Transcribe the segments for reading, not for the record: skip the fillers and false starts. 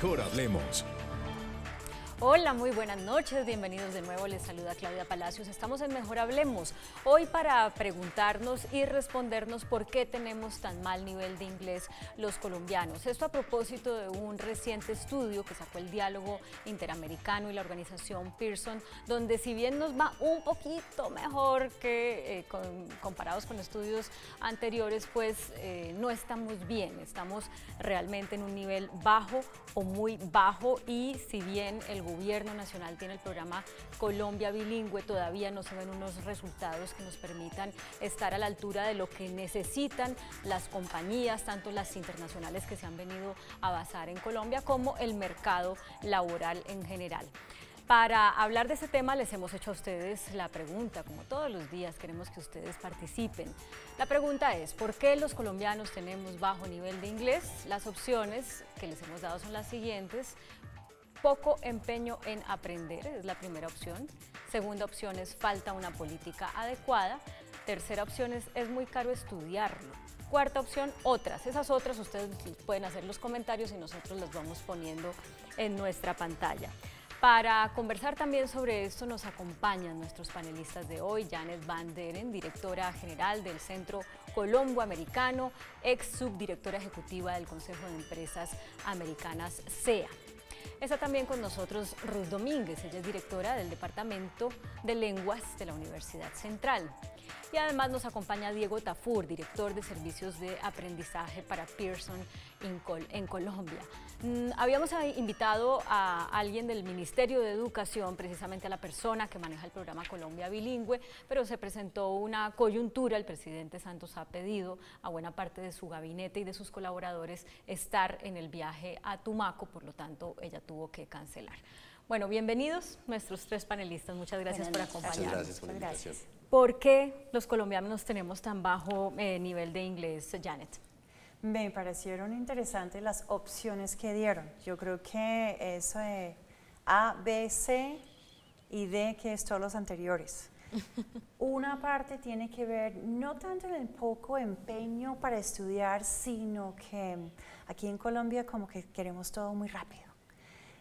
Mejor Hablemos. Hola, muy buenas noches, bienvenidos de nuevo, les saluda Claudia Palacios. Estamos en Mejor Hablemos, hoy para preguntarnos y respondernos por qué tenemos tan mal nivel de inglés los colombianos. Esto a propósito de un reciente estudio que sacó el Diálogo Interamericano y la organización Pearson, donde si bien nos va un poquito mejor que comparados con estudios anteriores, pues no estamos bien, estamos realmente en un nivel bajo o muy bajo, y si bien el Gobierno Nacional tiene el programa Colombia Bilingüe, todavía no se ven unos resultados que nos permitan estar a la altura de lo que necesitan las compañías, tanto las internacionales que se han venido a basar en Colombia, como el mercado laboral en general. Para hablar de ese tema les hemos hecho a ustedes la pregunta, como todos los días queremos que ustedes participen. La pregunta es, ¿por qué los colombianos tenemos bajo nivel de inglés? Las opciones que les hemos dado son las siguientes: poco empeño en aprender, es la primera opción. Segunda opción es falta una política adecuada. Tercera opción es muy caro estudiarlo. Cuarta opción, otras. Esas otras ustedes pueden hacer los comentarios y nosotros las vamos poniendo en nuestra pantalla. Para conversar también sobre esto nos acompañan nuestros panelistas de hoy: Janet Van Deren, directora general del Centro Colombo-Americano, ex subdirectora ejecutiva del Consejo de Empresas Americanas, CEA. Está también con nosotros Ruth Domínguez, ella es directora del Departamento de Lenguas de la Universidad Central. Y además nos acompaña Diego Tafur, director de Servicios de Aprendizaje para Pearson en Colombia. Habíamos invitado a alguien del Ministerio de Educación, precisamente a la persona que maneja el programa Colombia Bilingüe, pero se presentó una coyuntura. El presidente Santos ha pedido a buena parte de su gabinete y de sus colaboradores estar en el viaje a Tumaco, por lo tanto ella tuvo que cancelar. Bueno, bienvenidos nuestros tres panelistas, muchas gracias por acompañarnos. Muchas gracias por la invitación. ¿Por qué los colombianos tenemos tan bajo nivel de inglés, Janet? Me parecieron interesantes las opciones que dieron. Yo creo que eso es A, B, C y D, que es todos los anteriores. Una parte tiene que ver no tanto en el poco empeño para estudiar, sino que aquí en Colombia como que queremos todo muy rápido.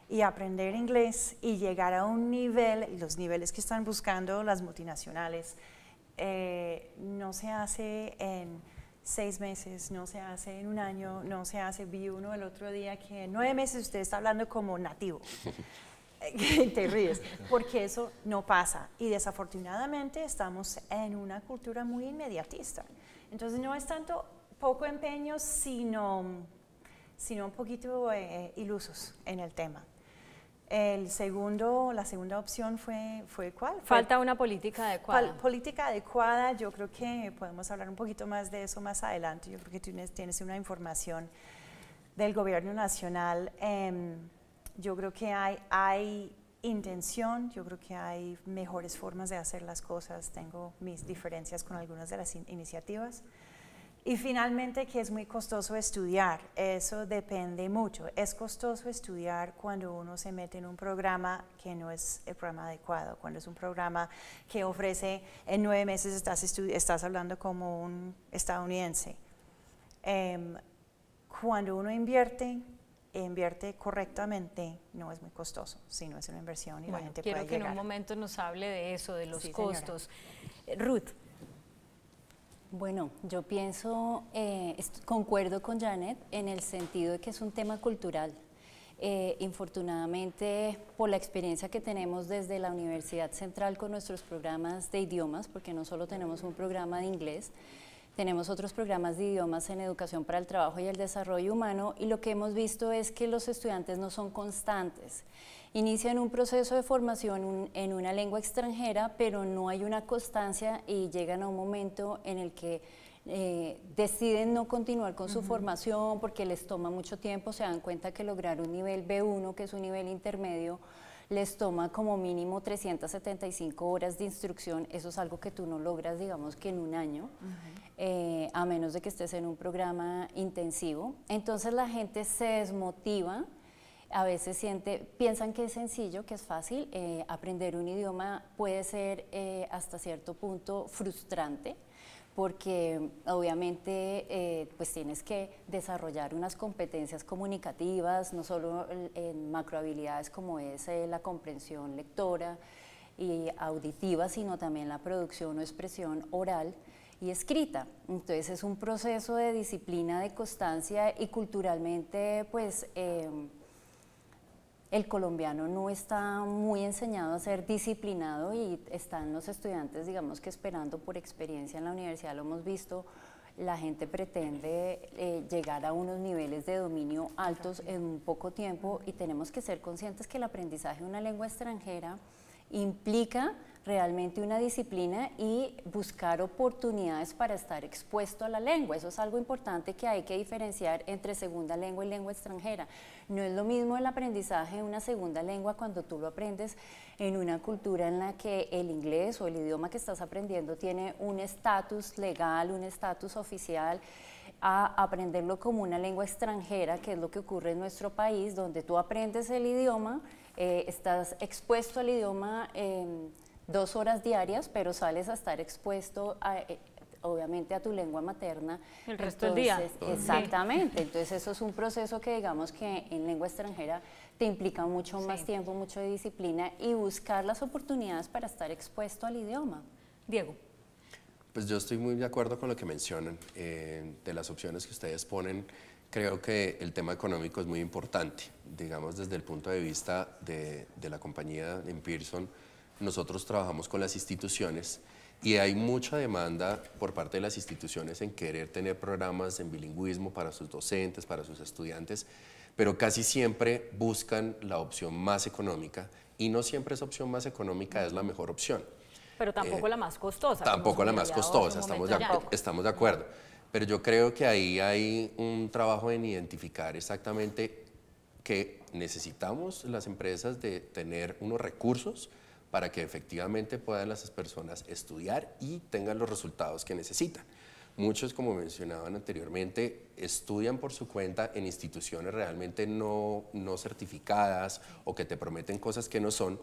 Y aprender inglés y llegar a un nivel, y los niveles que están buscando las multinacionales, no se hace en 6 meses, no se hace en un año, no se hace. Vi uno el otro día que en 9 meses usted está hablando como nativo. Te ríes, porque eso no pasa. Y desafortunadamente estamos en una cultura muy inmediatista. Entonces no es tanto poco empeño, sino un poquito ilusos en el tema. La segunda opción fue ¿cuál? Falta una política adecuada. Política adecuada, yo creo que podemos hablar un poquito más de eso más adelante. Yo creo que tú tienes una información del gobierno nacional. Yo creo que hay intención, yo creo que hay mejores formas de hacer las cosas. Tengo mis diferencias con algunas de las iniciativas. Y finalmente, que es muy costoso estudiar. Eso depende mucho. Es costoso estudiar cuando uno se mete en un programa que no es el programa adecuado, cuando es un programa que ofrece en 9 meses estás hablando como un estadounidense. Cuando uno invierte correctamente, no es muy costoso, sino es una inversión y la gente puede llegar. Quiero que en un momento nos hable de eso, de los costos. Ruth. Bueno, yo pienso, concuerdo con Janet en el sentido de que es un tema cultural. Infortunadamente, por la experiencia que tenemos desde la Universidad Central con nuestros programas de idiomas, porque no solo tenemos un programa de inglés, tenemos otros programas de idiomas en educación para el trabajo y el desarrollo humano, y lo que hemos visto es que los estudiantes no son constantes. Inician un proceso de formación en una lengua extranjera, pero no hay una constancia y llegan a un momento en el que deciden no continuar con su formación porque les toma mucho tiempo. Se dan cuenta que lograr un nivel B1, que es un nivel intermedio, les toma como mínimo 375 horas de instrucción. Eso es algo que tú no logras, digamos, que en un año, a menos de que estés en un programa intensivo. Entonces la gente se desmotiva. A veces piensan que es sencillo, que es fácil. Aprender un idioma puede ser hasta cierto punto frustrante, porque obviamente pues tienes que desarrollar unas competencias comunicativas, no solo en macrohabilidades como es la comprensión lectora y auditiva, sino también la producción o expresión oral y escrita. Entonces es un proceso de disciplina, de constancia, y culturalmente pues el colombiano no está muy enseñado a ser disciplinado, y están los estudiantes, digamos, que esperando por experiencia en la universidad. Lo hemos visto, la gente pretende llegar a unos niveles de dominio altos en un poco tiempo, y tenemos que ser conscientes que el aprendizaje de una lengua extranjera implica realmente una disciplina y buscar oportunidades para estar expuesto a la lengua. Eso es algo importante que hay que diferenciar entre segunda lengua y lengua extranjera. No es lo mismo el aprendizaje de una segunda lengua cuando tú lo aprendes en una cultura en la que el inglés o el idioma que estás aprendiendo tiene un estatus legal, un estatus oficial, a aprenderlo como una lengua extranjera, que es lo que ocurre en nuestro país, donde tú aprendes el idioma, estás expuesto al idioma 2 horas diarias, pero sales a estar expuesto obviamente a tu lengua materna el resto del día. Exactamente, entonces eso es un proceso que digamos que en lengua extranjera te implica mucho más tiempo, mucho de disciplina, y buscar las oportunidades para estar expuesto al idioma. Diego. Pues yo estoy muy de acuerdo con lo que mencionan. De las opciones que ustedes ponen, creo que el tema económico es muy importante. Digamos, desde el punto de vista de la compañía en Pearson, nosotros trabajamos con las instituciones y hay mucha demanda por parte de las instituciones en querer tener programas en bilingüismo para sus docentes, para sus estudiantes, pero casi siempre buscan la opción más económica, y no siempre esa opción más económica es la mejor opción. Pero tampoco la más costosa. Tampoco la más costosa, estamos de acuerdo. Pero yo creo que ahí hay un trabajo en identificar exactamente que necesitamos las empresas de tener unos recursos para que efectivamente puedan las personas estudiar y tengan los resultados que necesitan. Muchos, como mencionaban anteriormente, estudian por su cuenta en instituciones realmente no certificadas, o que te prometen cosas que no son,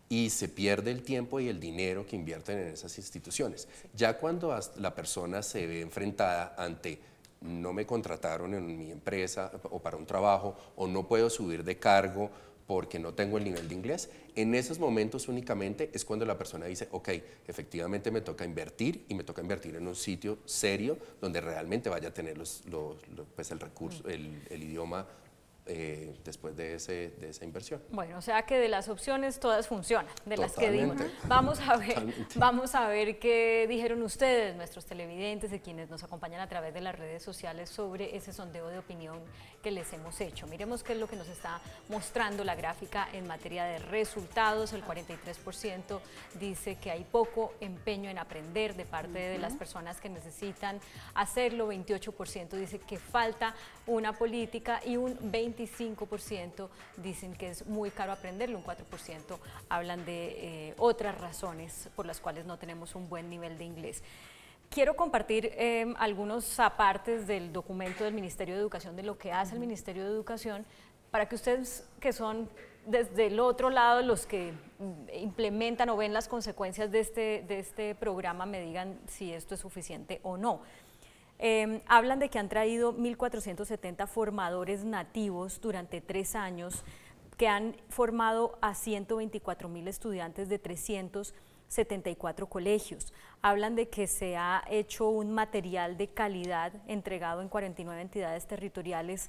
y se pierde el tiempo y el dinero que invierten en esas instituciones. Ya cuando la persona se ve enfrentada ante no me contrataron en mi empresa o para un trabajo, o no puedo subir de cargo porque no tengo el nivel de inglés, en esos momentos únicamente es cuando la persona dice, ok, efectivamente me toca invertir, y me toca invertir en un sitio serio donde realmente vaya a tener pues el recurso, el idioma después de esa inversión. Bueno, o sea que de las opciones todas funcionan, de las que dimos. Totalmente. Vamos a ver qué dijeron ustedes, nuestros televidentes, y quienes nos acompañan a través de las redes sociales, sobre ese sondeo de opinión que les hemos hecho. Miremos qué es lo que nos está mostrando la gráfica en materia de resultados. El 43% dice que hay poco empeño en aprender de parte de las personas que necesitan hacerlo, 28% dice que falta una política, y un 25% dicen que es muy caro aprenderlo, un 4% hablan de otras razones por las cuales no tenemos un buen nivel de inglés. Quiero compartir algunos apartes del documento del Ministerio de Educación, de lo que hace el Ministerio de Educación, para que ustedes, que son desde el otro lado los que implementan o ven las consecuencias de este programa, me digan si esto es suficiente o no. Hablan de que han traído 1.470 formadores nativos durante 3 años, que han formado a 124.000 estudiantes de 374 colegios. Hablan de que se ha hecho un material de calidad entregado en 49 entidades territoriales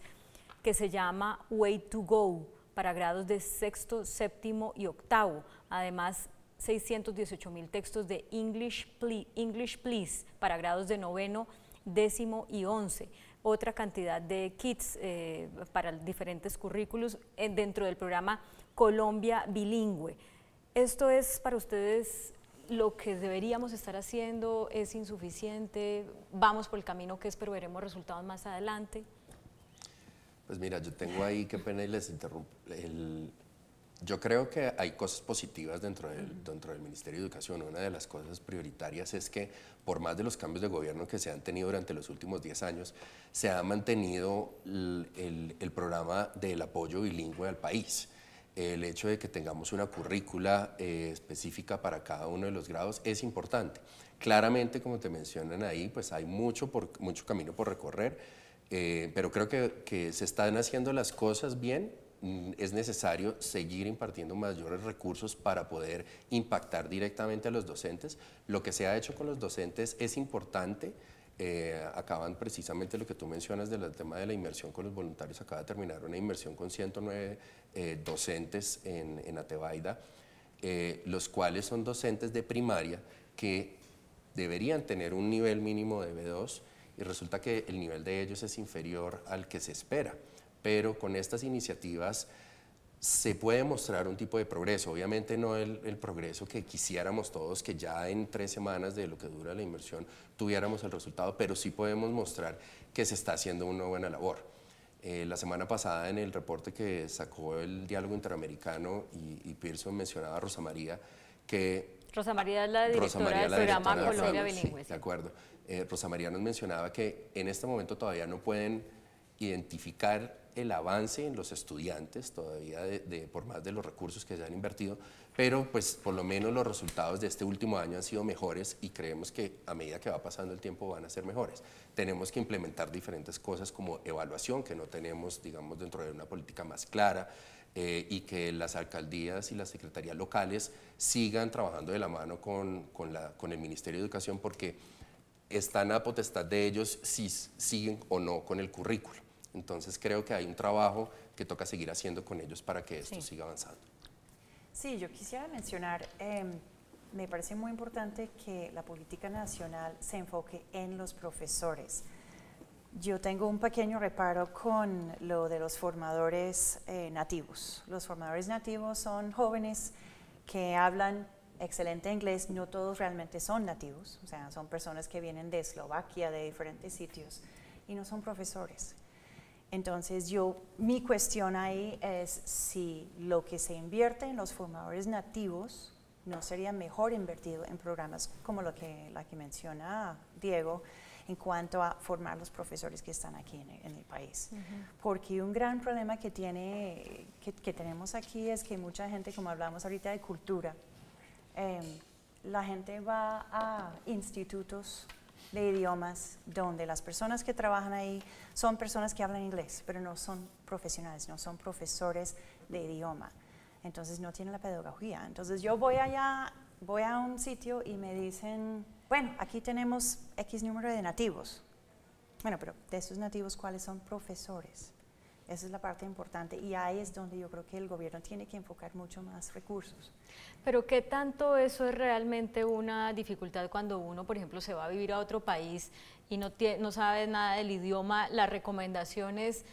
que se llama Way to Go, para grados de 6º, 7º y 8º. Además, 618.000 textos de English Please para grados de 9º, 10º y 11. Otra cantidad de kits para diferentes currículos dentro del programa Colombia Bilingüe. ¿Esto es para ustedes lo que deberíamos estar haciendo? ¿Es insuficiente? ¿Vamos por el camino que es, pero veremos resultados más adelante? Pues mira, yo tengo ahí, qué pena y les interrumpo. Yo creo que hay cosas positivas dentro del Ministerio de Educación. Una de las cosas prioritarias es que, por más de los cambios de gobierno que se han tenido durante los últimos 10 años, se ha mantenido el programa del apoyo bilingüe al país. el hecho de que tengamos una currícula específica para cada uno de los grados es importante. Claramente, como te mencionan ahí, pues hay mucho camino por recorrer, pero creo que se están haciendo las cosas bien. Es necesario seguir impartiendo mayores recursos para poder impactar directamente a los docentes. Lo que se ha hecho con los docentes es importante. Acaban precisamente lo que tú mencionas del tema de la inmersión con los voluntarios, acaba de terminar una inmersión con 109 docentes en Atebaida, los cuales son docentes de primaria que deberían tener un nivel mínimo de B2 y resulta que el nivel de ellos es inferior al que se espera. Pero con estas iniciativas se puede mostrar un tipo de progreso, obviamente no el progreso que quisiéramos todos, que ya en 3 semanas de lo que dura la inmersión tuviéramos el resultado, pero sí podemos mostrar que se está haciendo una buena labor. La semana pasada en el reporte que sacó el Diálogo Interamericano y Pearson mencionaba a Rosa María, que... Rosa María es la directora del programa Colombia Bilingüe. Sí, de acuerdo. Rosa María nos mencionaba que en este momento todavía no pueden identificar el avance en los estudiantes todavía por más de los recursos que se han invertido, pero pues por lo menos los resultados de este último año han sido mejores y creemos que a medida que va pasando el tiempo van a ser mejores. Tenemos que implementar diferentes cosas como evaluación, que no tenemos, digamos, dentro de una política más clara, y que las alcaldías y las secretarías locales sigan trabajando de la mano con el Ministerio de Educación, porque están a potestad de ellos si siguen o no con el currículo. Entonces creo que hay un trabajo que toca seguir haciendo con ellos para que esto siga avanzando. Sí, yo quisiera mencionar, me parece muy importante que la política nacional se enfoque en los profesores. Yo tengo un pequeño reparo con lo de los formadores nativos. Los formadores nativos son jóvenes que hablan excelente inglés, no todos realmente son nativos, o sea, son personas que vienen de Eslovaquia, de diferentes sitios, y no son profesores. Entonces, mi cuestión ahí es si lo que se invierte en los formadores nativos no sería mejor invertido en programas como la que menciona Diego, en cuanto a formar los profesores que están aquí en el país. Porque un gran problema que tenemos aquí es que mucha gente, como hablamos ahorita de cultura, la gente va a institutos de idiomas donde las personas que trabajan ahí son personas que hablan inglés, pero no son profesionales, no son profesores de idioma. Entonces no tienen la pedagogía. Entonces yo voy a un sitio y me dicen, bueno, aquí tenemos X número de nativos. Bueno, pero de esos nativos, ¿cuáles son profesores? Esa es la parte importante y ahí es donde yo creo que el gobierno tiene que enfocar mucho más recursos. Pero ¿qué tanto eso es realmente una dificultad cuando uno, por ejemplo, se va a vivir a otro país y no sabe nada del idioma? La recomendación es,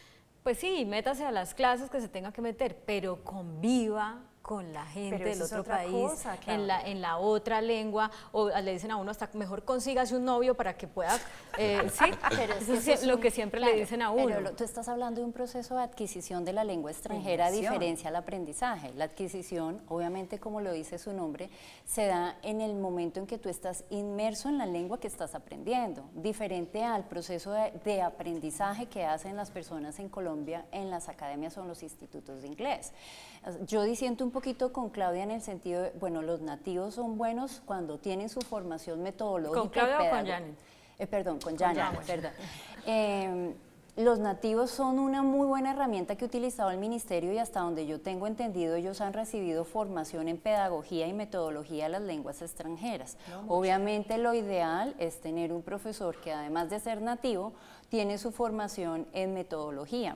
pues sí, métase a las clases que se tenga que meter, pero conviva con la gente del otro país, en la otra lengua, o le dicen a uno hasta mejor consígase un novio para que pueda, sí, pero eso es lo que siempre le dicen a uno. Pero tú estás hablando de un proceso de adquisición de la lengua extranjera a diferencia al aprendizaje. La adquisición, obviamente como lo dice su nombre, se da en el momento en que tú estás inmerso en la lengua que estás aprendiendo, diferente al proceso de aprendizaje que hacen las personas en Colombia en las academias o en los institutos de inglés. Yo disiento un poquito con Claudia en el sentido de, bueno, los nativos son buenos cuando tienen su formación metodológica. ¿Con Claudia o con Janet? Perdón, con Janet, perdón. Los nativos son una muy buena herramienta que ha utilizado el ministerio y hasta donde yo tengo entendido ellos han recibido formación en pedagogía y metodología de las lenguas extranjeras. Obviamente lo ideal es tener un profesor que además de ser nativo tiene su formación en metodología.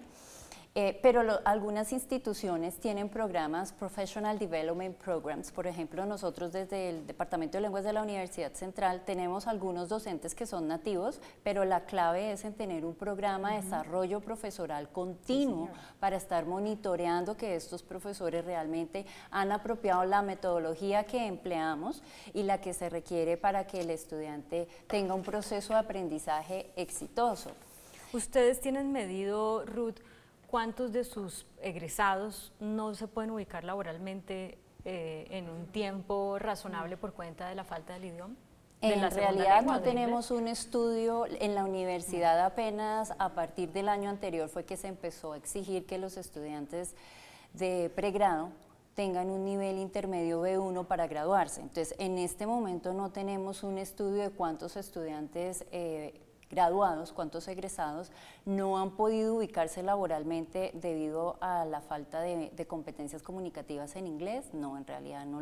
Pero algunas instituciones tienen programas, Professional Development Programs. Por ejemplo, nosotros desde el Departamento de Lenguas de la Universidad Central tenemos algunos docentes que son nativos, pero la clave es en tener un programa de desarrollo profesoral continuo para estar monitoreando que estos profesores realmente han apropiado la metodología que empleamos y la que se requiere para que el estudiante tenga un proceso de aprendizaje exitoso. ¿Ustedes tienen medido, Ruth, cuántos de sus egresados no se pueden ubicar laboralmente en un tiempo razonable por cuenta de la falta del idioma? En realidad no tenemos un estudio. En la universidad apenas a partir del año anterior fue que se empezó a exigir que los estudiantes de pregrado tengan un nivel intermedio B1 para graduarse. Entonces, en este momento no tenemos un estudio de cuántos estudiantes graduados, cuántos egresados no han podido ubicarse laboralmente debido a la falta de competencias comunicativas en inglés. No, en realidad no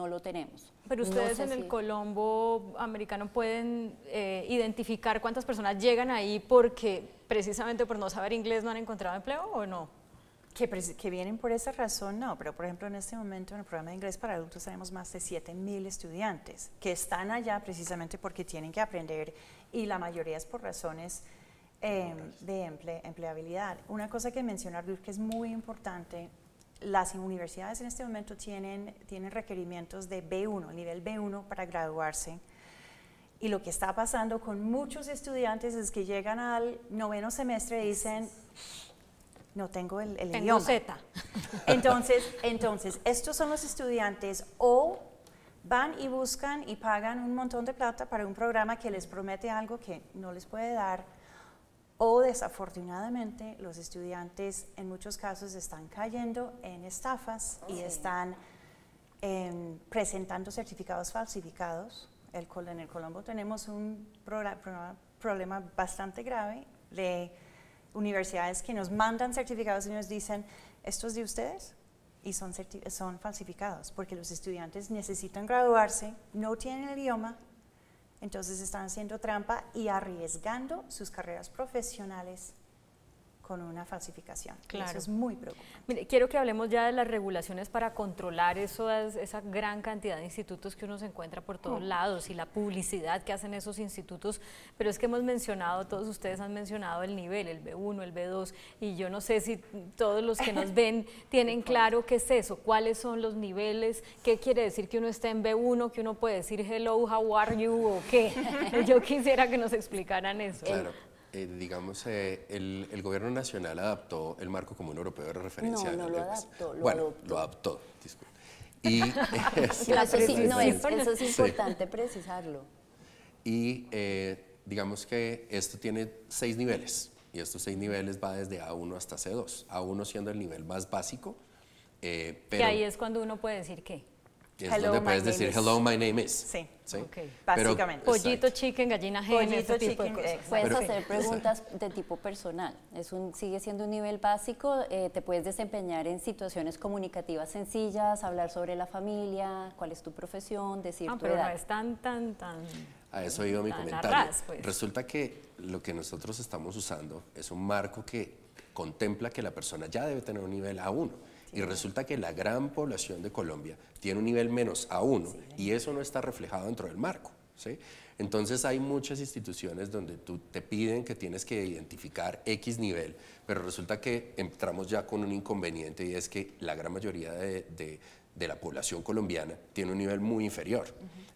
lo tenemos. Pero ustedes en el Colombo americano pueden identificar cuántas personas llegan ahí porque precisamente por no saber inglés no han encontrado empleo, ¿o no? Que vienen por esa razón, no, pero por ejemplo en este momento en el programa de inglés para adultos tenemos más de 7.000 estudiantes que están allá precisamente porque tienen que aprender y la mayoría es por razones de empleabilidad. Una cosa que mencionar que es muy importante, las universidades en este momento tienen requerimientos de B1, nivel B1 para graduarse. Y lo que está pasando con muchos estudiantes es que llegan al 9º semestre y dicen, no tengo el idioma. Z. Entonces, estos son los estudiantes o van y buscan y pagan un montón de plata para un programa que les promete algo que no les puede dar, o desafortunadamente los estudiantes en muchos casos están cayendo en estafas y están presentando certificados falsificados. En el Colombo tenemos un problema bastante grave de universidades que nos mandan certificados y nos dicen, ¿esto es de ustedes? Y son falsificados, porque los estudiantes necesitan graduarse, no tienen el idioma, entonces están haciendo trampa y arriesgando sus carreras profesionales con una falsificación. Claro. Eso es muy preocupante. Mire, quiero que hablemos ya de las regulaciones para controlar esa gran cantidad de institutos que uno se encuentra por todos lados y la publicidad que hacen esos institutos, pero es que hemos mencionado, todos ustedes han mencionado el nivel, el B1, el B2, y yo no sé si todos los que nos ven tienen claro qué es eso, cuáles son los niveles, qué quiere decir que uno está en B1, que uno puede decir hello, how are you, o qué. Yo quisiera que nos explicaran eso. Claro. Digamos, el gobierno nacional adaptó el marco común europeo de referencia de las lenguas. Lo adoptó, disculpe. Y eso es importante precisarlo. Y digamos que esto tiene 6 niveles, y estos 6 niveles va desde A1 hasta C2, A1 siendo el nivel más básico. Pero que ahí es cuando uno puede decir qué. Es donde puedes decir hello, my name is. Sí, okay. Básicamente. Pollito, chicken, gallina, hen, ese tipo de cosas. Puedes hacer preguntas de tipo personal. Sigue siendo un nivel básico. Te puedes desempeñar en situaciones comunicativas sencillas, hablar sobre la familia, cuál es tu profesión, decir tu pero edad. No es tan. A eso iba mi comentario. Arras, pues. Resulta que lo que nosotros estamos usando es un marco que contempla que la persona ya debe tener un nivel A1. Y resulta que la gran población de Colombia tiene un nivel menos A1 y eso no está reflejado dentro del marco, ¿sí? Entonces hay muchas instituciones donde te piden que tienes que identificar X nivel, pero resulta que entramos ya con un inconveniente y es que la gran mayoría de la población colombiana tiene un nivel muy inferior.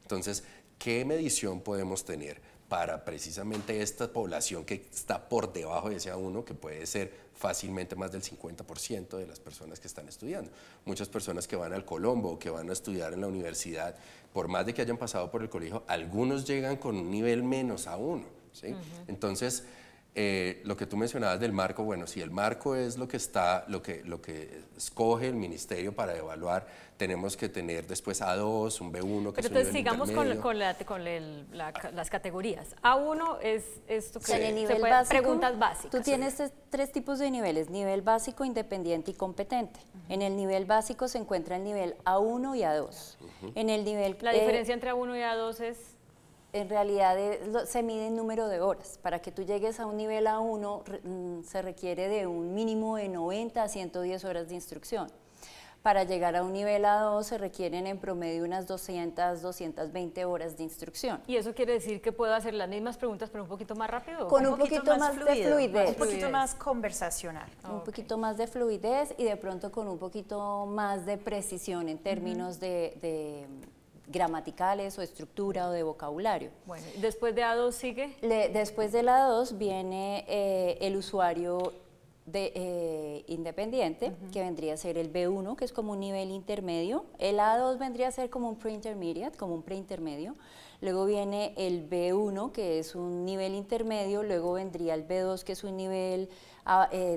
Entonces, ¿qué medición podemos tener para precisamente esta población que está por debajo de ese A1, que puede ser fácilmente más del 50% de las personas que están estudiando? Muchas personas que van al Colombo o que van a estudiar en la universidad, por más de que hayan pasado por el colegio, algunos llegan con un nivel menos A1, ¿sí? Entonces, lo que tú mencionabas del marco, bueno, si el marco es lo que escoge el ministerio para evaluar, tenemos que tener después A2, un B1, que pero es un entonces sigamos con las categorías. A1 es esto que en el nivel se básico, preguntas básicas. Tú tienes 3 tipos de niveles: nivel básico, independiente y competente. En el nivel básico se encuentra el nivel A1 y A2. En el nivel, la diferencia entre A1 y A2 es... En realidad se mide en número de horas. Para que tú llegues a un nivel A1 se requiere de un mínimo de 90 a 110 horas de instrucción. Para llegar a un nivel A2 se requieren en promedio unas 200, 220 horas de instrucción. ¿Y eso quiere decir que puedo hacer las mismas preguntas pero un poquito más rápido? Con un poquito más de fluidez. Un poquito más conversacional. Un poquito más de fluidez y de pronto con un poquito más de precisión en términos de gramaticales o estructura o de vocabulario. Bueno, ¿después de A2 sigue? Después de la A2 viene el usuario independiente, que vendría a ser el B1, que es como un nivel intermedio. El A2 vendría a ser como un pre-intermediate, como un preintermedio. Luego viene el B1, que es un nivel intermedio. Luego vendría el B2, que es un nivel,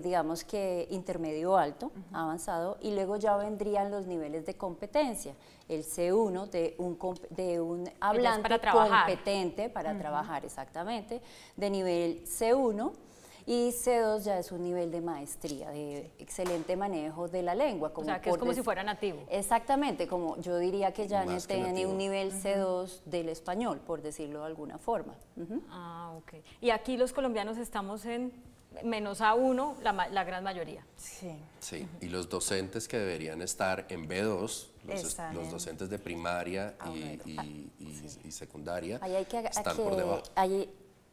digamos que intermedio alto, avanzado. Y luego ya vendrían los niveles de competencia. El C1 de un hablante competente para trabajar, exactamente, de nivel C1. Y C2 ya es un nivel de maestría, de excelente manejo de la lengua. Como o sea, que es como si fuera nativo. Exactamente, como yo diría que Janet tiene un nivel C2 del español, por decirlo de alguna forma. Ah, ok. Y aquí los colombianos estamos en menos A1, la gran mayoría. Sí. Sí, y los docentes que deberían estar en B2, los docentes de primaria y secundaria, están por debajo.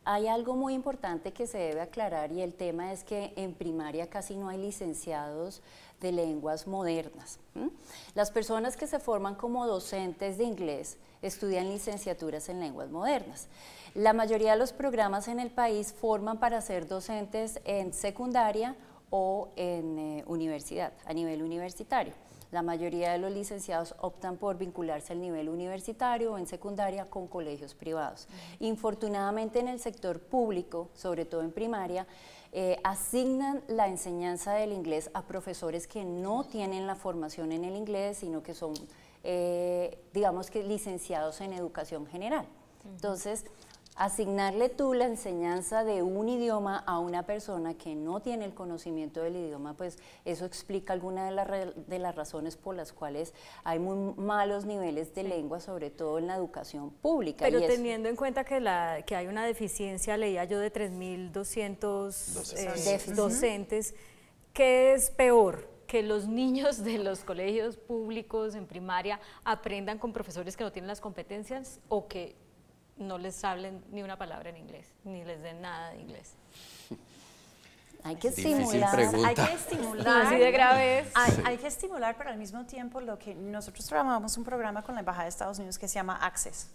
Hay algo muy importante que se debe aclarar y el tema es que en primaria casi no hay licenciados de lenguas modernas. Las personas que se forman como docentes de inglés estudian licenciaturas en lenguas modernas. La mayoría de los programas en el país forman para ser docentes en secundaria o en universidad, a nivel universitario. La mayoría de los licenciados optan por vincularse al nivel universitario o en secundaria con colegios privados. Infortunadamente en el sector público, sobre todo en primaria, asignan la enseñanza del inglés a profesores que no tienen la formación en el inglés, sino que son, digamos que licenciados en educación general. Entonces, asignarle tú la enseñanza de un idioma a una persona que no tiene el conocimiento del idioma, pues eso explica algunas de las razones por las cuales hay muy malos niveles de lengua, sobre todo en la educación pública. Pero teniendo en cuenta que hay una deficiencia, leía yo, de 3.200 docentes, ¿qué es peor? Que los niños de los colegios públicos en primaria aprendan con profesores que no tienen las competencias o que no les hablen ni una palabra en inglés, ni les den nada de inglés. Hay que estimular. Hay que estimular. Así de grave es. Hay que estimular, pero al mismo tiempo lo que nosotros trabajamos un programa con la Embajada de Estados Unidos que se llama Access,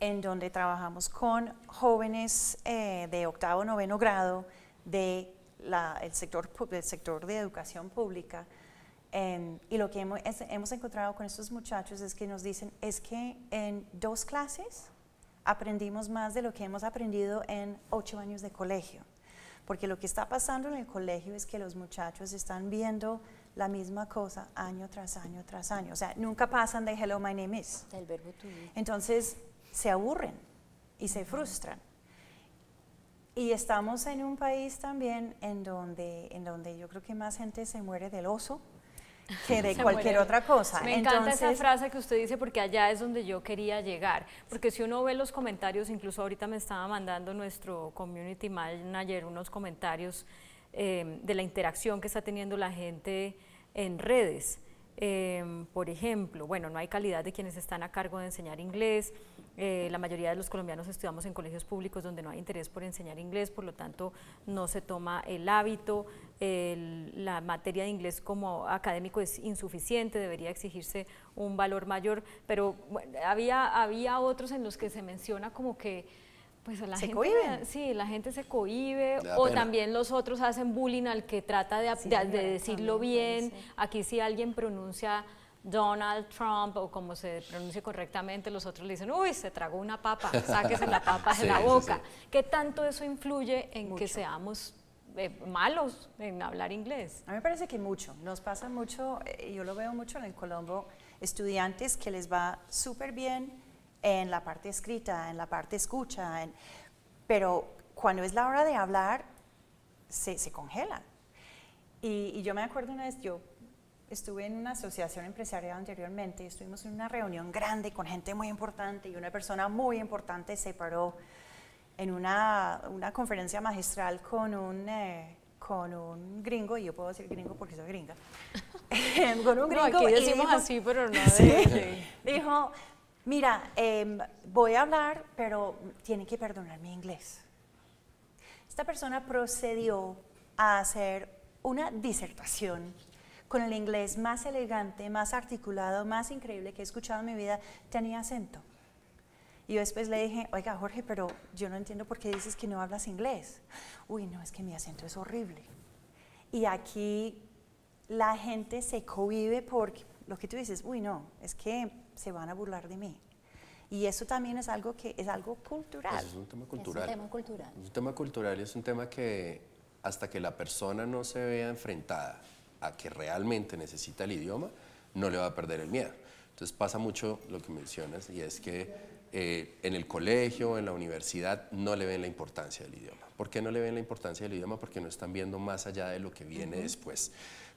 en donde trabajamos con jóvenes de octavo, noveno grado del sector de educación pública. Y lo que hemos encontrado con estos muchachos es que nos dicen, es que en 2 clases aprendimos más de lo que hemos aprendido en 8 años de colegio, porque lo que está pasando en el colegio es que los muchachos están viendo la misma cosa año tras año tras año, o sea, nunca pasan de hello, my name is. El verbo to be. Entonces se aburren y se frustran. Y estamos en un país también en donde yo creo que más gente se muere del oso que de cualquier otra cosa. Me encanta esa frase que usted dice, porque allá es donde yo quería llegar, porque si uno ve los comentarios, incluso ahorita me estaba mandando nuestro community manager unos comentarios de la interacción que está teniendo la gente en redes. Por ejemplo, bueno, no hay calidad de quienes están a cargo de enseñar inglés. La mayoría de los colombianos estudiamos en colegios públicos donde no hay interés por enseñar inglés, por lo tanto no se toma el hábito. La materia de inglés como académico es insuficiente, debería exigirse un valor mayor, pero bueno, había otros en los que se menciona como que pues la gente cohiben. Sí, la gente se cohíbe, o pena. También los otros hacen bullying al que trata de decirlo bien. Aquí si alguien pronuncia Donald Trump o como se pronuncie correctamente, los otros le dicen, uy, se tragó una papa, sáquese la papa de la boca. Sí. ¿Qué tanto eso influye en que seamos malos en hablar inglés? A mí me parece que mucho, nos pasa mucho, yo lo veo mucho en el Colombo, estudiantes que les va súper bien en la parte escrita, en la parte escucha, pero cuando es la hora de hablar, se congelan. Y yo me acuerdo una vez, yo estuve en una asociación empresarial anteriormente, estuvimos en una reunión grande con gente muy importante y una persona muy importante se paró en una conferencia magistral con un gringo, y yo puedo decir gringo porque soy gringa, con un gringo. No, aquí decimos dijo, así, pero no dijo, mira, voy a hablar, pero tienen que perdonar mi inglés. Esta persona procedió a hacer una disertación con el inglés más elegante, más articulado, más increíble que he escuchado en mi vida. Tenía acento. Y yo después le dije, oiga, Jorge, pero yo no entiendo por qué dices que no hablas inglés. Uy, no, es que mi acento es horrible. Y aquí la gente se cohíbe por lo que tú dices, uy no, es que se van a burlar de mí. Y eso también es algo que es algo cultural. Eso es un tema cultural. Es un tema cultural. Es un tema cultural y es un tema que hasta que la persona no se vea enfrentada a que realmente necesita el idioma, no le va a perder el miedo. Entonces pasa mucho lo que mencionas y es que en el colegio, en la universidad, no le ven la importancia del idioma. ¿Por qué no le ven la importancia del idioma? Porque no están viendo más allá de lo que viene después.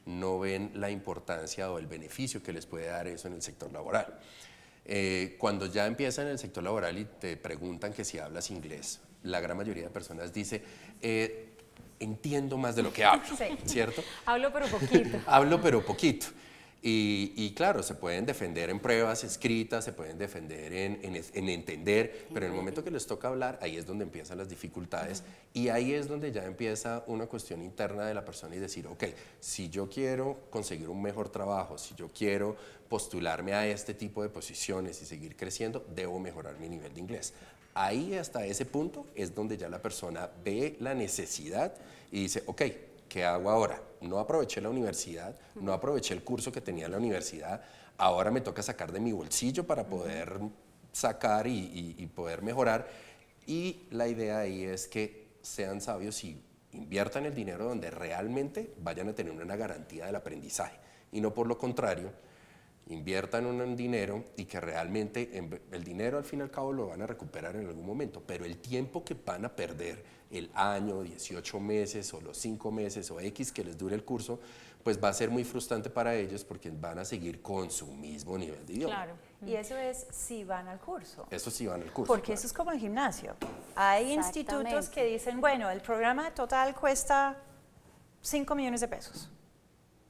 No ven la importancia o el beneficio que les puede dar eso en el sector laboral. Cuando ya empiezan en el sector laboral y te preguntan que si hablas inglés, la gran mayoría de personas dice, entiendo más de lo que hablo, sí. ¿cierto? Hablo pero poquito. Hablo pero poquito. Y claro, se pueden defender en pruebas escritas, se pueden defender en entender, pero en el momento que les toca hablar, ahí es donde empiezan las dificultades y ahí es donde ya empieza una cuestión interna de la persona y decir, ok, si yo quiero conseguir un mejor trabajo, si yo quiero postularme a este tipo de posiciones y seguir creciendo, debo mejorar mi nivel de inglés. Ahí hasta ese punto es donde ya la persona ve la necesidad y dice, ok, ¿qué hago ahora? No aproveché la universidad, no aproveché el curso que tenía en la universidad, ahora me toca sacar de mi bolsillo para poder sacar y poder mejorar. Y la idea ahí es que sean sabios y inviertan el dinero donde realmente vayan a tener una garantía del aprendizaje y no por lo contrario, inviertan un dinero y que realmente el dinero al fin y al cabo lo van a recuperar en algún momento, pero el tiempo que van a perder, el año, 18 meses o los 5 meses o X que les dure el curso, pues va a ser muy frustrante para ellos porque van a seguir con su mismo nivel de idioma. Claro. Y eso es si van al curso. Eso sí van al curso. Porque claro. eso es como el gimnasio. Hay institutos que dicen, bueno, el programa total cuesta 5 millones de pesos.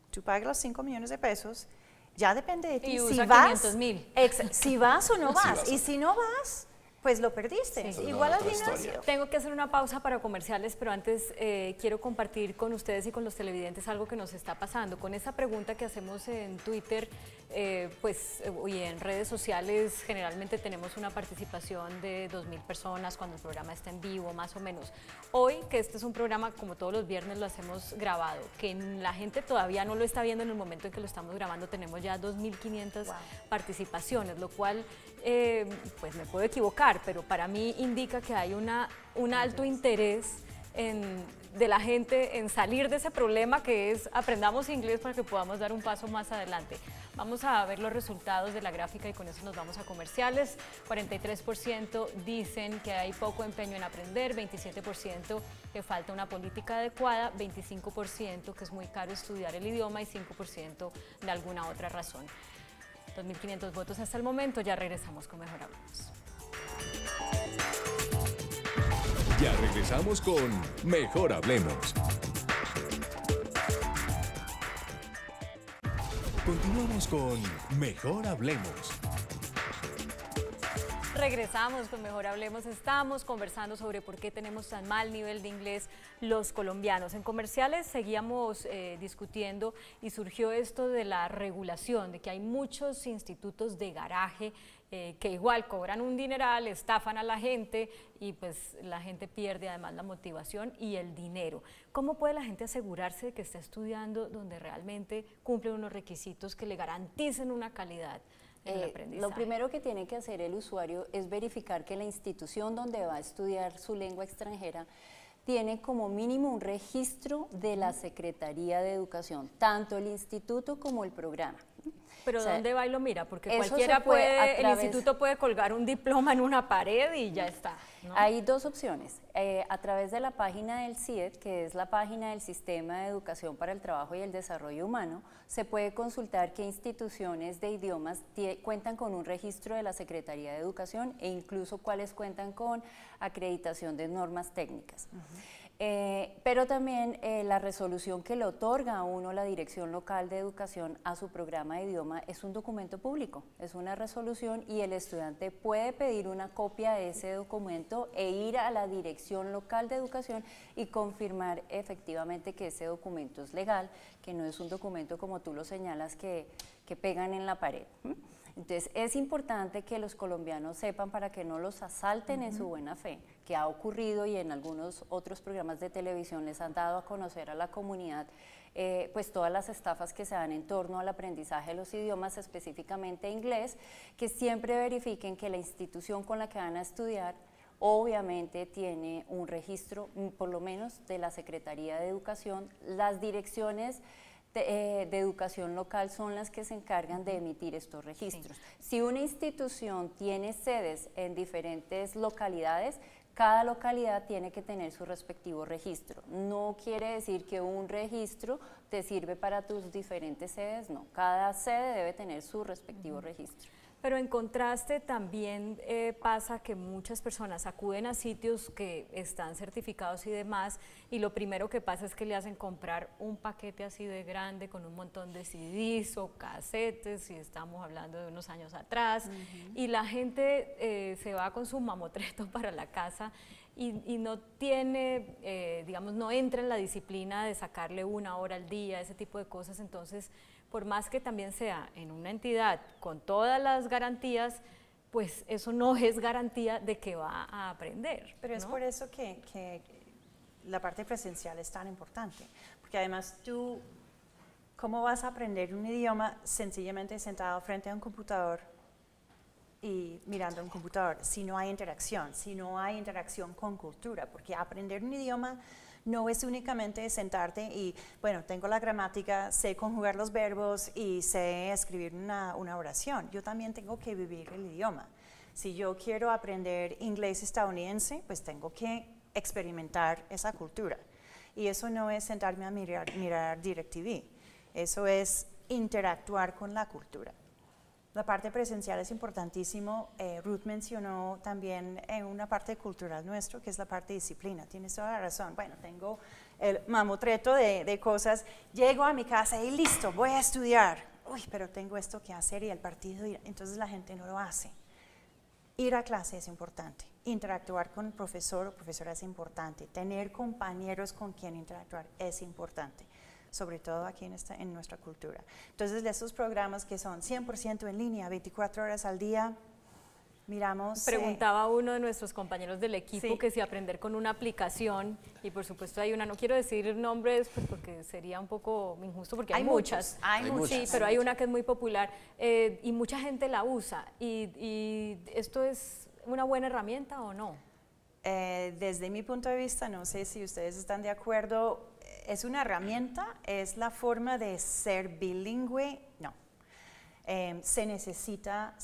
Tú pagas los 5 millones de pesos, ya depende de ti Y si usa vas, 500.000. si vas o no Si vas. vas o Y no. si no vas, pues lo perdiste. Sí. Igual No, al otra gimnasio. historia. Tengo que hacer una pausa para comerciales, pero antes quiero compartir con ustedes y con los televidentes algo que nos está pasando. Con esa pregunta que hacemos en Twitter, y en redes sociales, generalmente tenemos una participación de 2.000 personas cuando el programa está en vivo, más o menos. Hoy, que este es un programa, como todos los viernes, lo hacemos grabado, que la gente todavía no lo está viendo en el momento en que lo estamos grabando, tenemos ya 2.500 participaciones, lo cual, pues me puedo equivocar, pero para mí indica que hay un alto interés de la gente en salir de ese problema que es aprendamos inglés para que podamos dar un paso más adelante. Vamos a ver los resultados de la gráfica y con eso nos vamos a comerciales. 43% dicen que hay poco empeño en aprender, 27% que falta una política adecuada, 25% que es muy caro estudiar el idioma y 5% de alguna otra razón. 2.500 votos hasta el momento, ya regresamos con Mejor Hablemos. Ya regresamos con Mejor Hablemos. Continuamos con Mejor Hablemos. Regresamos con Mejor Hablemos. Estamos conversando sobre por qué tenemos tan mal nivel de inglés los colombianos. En comerciales seguíamos discutiendo y surgió esto de la regulación, de que hay muchos institutos de garaje que igual cobran un dineral, estafan a la gente y pues la gente pierde además la motivación y el dinero. ¿Cómo puede la gente asegurarse de que está estudiando donde realmente cumple unos requisitos que le garanticen una calidad en el aprendizaje? Lo primero que tiene que hacer el usuario es verificar que la institución donde va a estudiar su lengua extranjera tiene como mínimo un registro de la Secretaría de Educación, tanto el instituto como el programa. Pero O sea, ¿dónde va y lo mira? Porque eso cualquiera se puede a el través- instituto puede colgar un diploma en una pared y ya está, ¿no? Hay dos opciones. A través de la página del CIED, que es la página del Sistema de Educación para el Trabajo y el Desarrollo Humano, se puede consultar qué instituciones de idiomas cuentan con un registro de la Secretaría de Educación e incluso cuáles cuentan con acreditación de normas técnicas. Pero también la resolución que le otorga a uno la Dirección Local de Educación a su programa de idioma es un documento público, es una resolución y el estudiante puede pedir una copia de ese documento e ir a la Dirección Local de Educación y confirmar efectivamente que ese documento es legal, que no es un documento como tú lo señalas que pegan en la pared. Entonces es importante que los colombianos sepan para que no los asalten en su buena fe, que ha ocurrido y en algunos otros programas de televisión les han dado a conocer a la comunidad pues todas las estafas que se dan en torno al aprendizaje de los idiomas, específicamente inglés, que siempre verifiquen que la institución con la que van a estudiar obviamente tiene un registro, por lo menos de la Secretaría de Educación. Las direcciones de educación local son las que se encargan de emitir estos registros. Sí. Si una institución tiene sedes en diferentes localidades, cada localidad tiene que tener su respectivo registro. No quiere decir que un registro te sirve para tus diferentes sedes, no. Cada sede debe tener su respectivo registro. Pero en contraste también pasa que muchas personas acuden a sitios que están certificados y demás, y lo primero que pasa es que le hacen comprar un paquete así de grande con un montón de CDs o casetes, si estamos hablando de unos años atrás, y la gente se va con su mamotreto para la casa y no tiene, digamos, no entra en la disciplina de sacarle 1 hora al día, ese tipo de cosas. Entonces, por más que también sea en una entidad con todas las garantías, pues eso no es garantía de que va a aprender. Pero es por eso que la parte presencial es tan importante, porque además tú, ¿cómo vas a aprender un idioma sencillamente sentado frente a un computador y mirando un computador si no hay interacción con cultura? Porque aprender un idioma no es únicamente sentarte y, bueno, tengo la gramática, sé conjugar los verbos y sé escribir una oración. Yo también tengo que vivir el idioma. Si yo quiero aprender inglés estadounidense, pues tengo que experimentar esa cultura. Y eso no es sentarme a mirar DirecTV, eso es interactuar con la cultura. La parte presencial es importantísimo. Ruth mencionó también una parte cultural nuestro, que es la parte de disciplina. Tienes toda la razón. Bueno, tengo el mamotreto de cosas. Llego a mi casa y listo, voy a estudiar. Uy, pero tengo esto que hacer y el partido. Entonces la gente no lo hace. Ir a clase es importante. Interactuar con el profesor o profesora es importante. Tener compañeros con quien interactuar es importante, sobre todo aquí en nuestra cultura. Entonces, de esos programas que son 100% en línea, 24 horas al día, miramos... Preguntaba uno de nuestros compañeros del equipo que si aprender con una aplicación, y por supuesto hay una, no quiero decir nombres pues, porque sería un poco injusto, porque hay muchas. Hay muchas. Sí, pero hay una que es muy popular y mucha gente la usa. ¿Y esto es una buena herramienta o no? Desde mi punto de vista, no sé si ustedes están de acuerdo, ¿es una herramienta? ¿Es la forma de ser bilingüe? No. Se necesita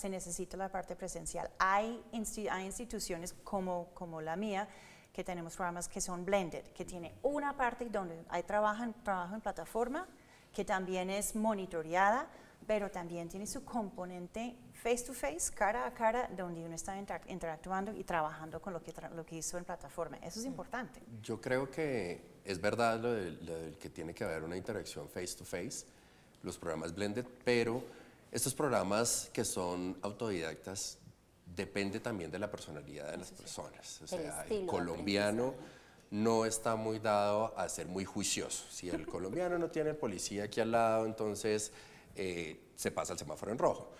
la parte presencial. Hay instituciones como la mía que tenemos programas que son blended, que tiene una parte donde hay trabajo en plataforma, que también es monitoreada, pero también tiene su componente face to face, cara a cara, donde uno está interactuando y trabajando con lo que hizo en plataforma. Eso es importante. Yo creo que es verdad lo del que tiene que haber una interacción face to face, los programas blended, pero estos programas que son autodidactas depende también de la personalidad de las personas. O sea, el colombiano no está muy dado a ser muy juicioso. Si el colombiano no tiene el policía aquí al lado, entonces se pasa el semáforo en rojo.